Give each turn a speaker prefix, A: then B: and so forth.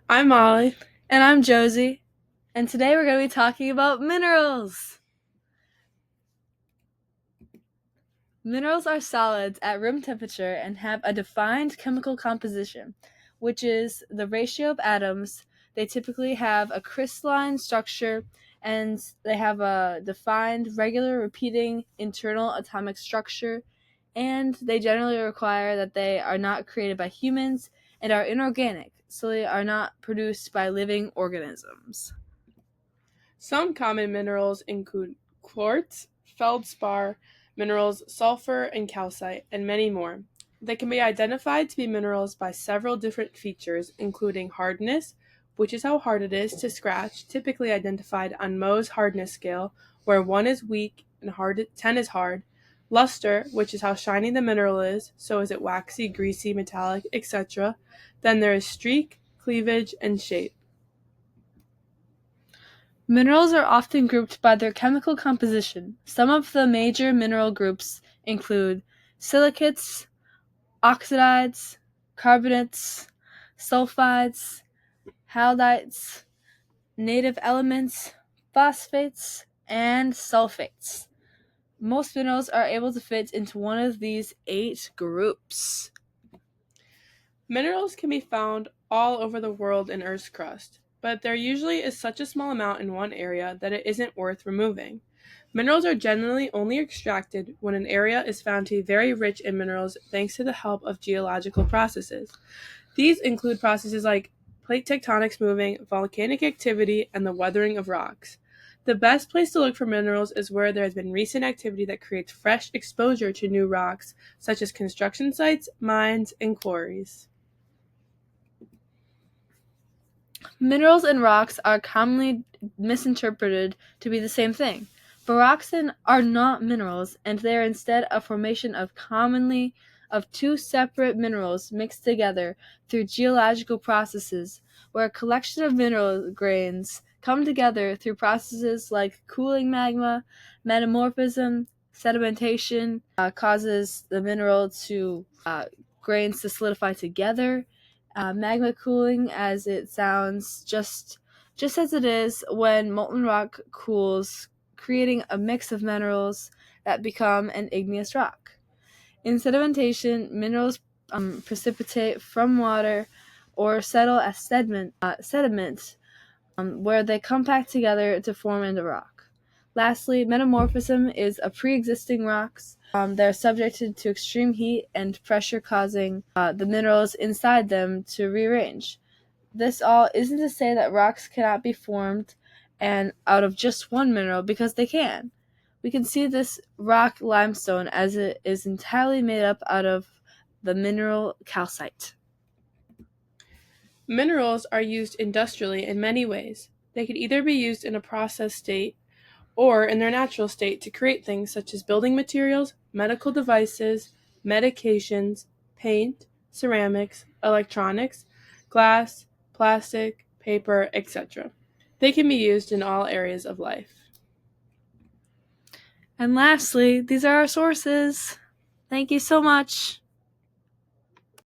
A: I'm Molly.
B: And I'm Josie, and today we're going to be talking about minerals. Minerals are solids at room temperature and have a defined chemical composition, which is the ratio of atoms. They typically have a crystalline structure and they have a defined, regular, repeating internal atomic structure, and they generally require that they are not created by humans and are inorganic, so they are not produced by living organisms.
A: Some common minerals include quartz, feldspar, minerals sulfur and calcite, and many more. They can be identified to be minerals by several different features, including hardness, which is how hard it is to scratch, typically identified on Mohs hardness scale, where 1 is weak and 10 is hard. Luster, which is how shiny the mineral is, so is it waxy, greasy, metallic, etc. Then there is streak, cleavage, and shape.
B: Minerals are often grouped by their chemical composition. Some of the major mineral groups include silicates, oxides, carbonates, sulfides, halides, native elements, phosphates, and sulfates. Most minerals are able to fit into one of these 8 groups.
A: Minerals can be found all over the world in Earth's crust, but there usually is such a small amount in one area that it isn't worth removing. Minerals are generally only extracted when an area is found to be very rich in minerals thanks to the help of geological processes. These include processes like plate tectonics moving, volcanic activity, and the weathering of rocks. The best place to look for minerals is where there has been recent activity that creates fresh exposure to new rocks, such as construction sites, mines, and quarries.
B: Minerals and rocks are commonly misinterpreted to be the same thing, but rocks are not minerals, and they are instead a formation of 2 separate minerals mixed together through geological processes, where a collection of mineral grains come together through processes like cooling magma, metamorphism, sedimentation causes the mineral to grains to solidify together. Magma cooling, as it sounds, just as it is when molten rock cools, creating a mix of minerals that become an igneous rock. In sedimentation, minerals precipitate from water or settle as sediment where they compact together to form into rock. Lastly, metamorphism is a pre-existing rocks. They're subjected to extreme heat and pressure, causing the minerals inside them to rearrange. This all isn't to say that rocks cannot be formed and out of just one mineral, because they can. We can see this rock limestone as it is entirely made up out of the mineral calcite.
A: Minerals are used industrially in many ways. They could either be used in a process state or in their natural state to create things such as building materials, medical devices, medications, paint, ceramics, electronics, glass, plastic, paper, etc. They can be used in all areas of life.
B: And lastly, these are our sources. Thank you so much.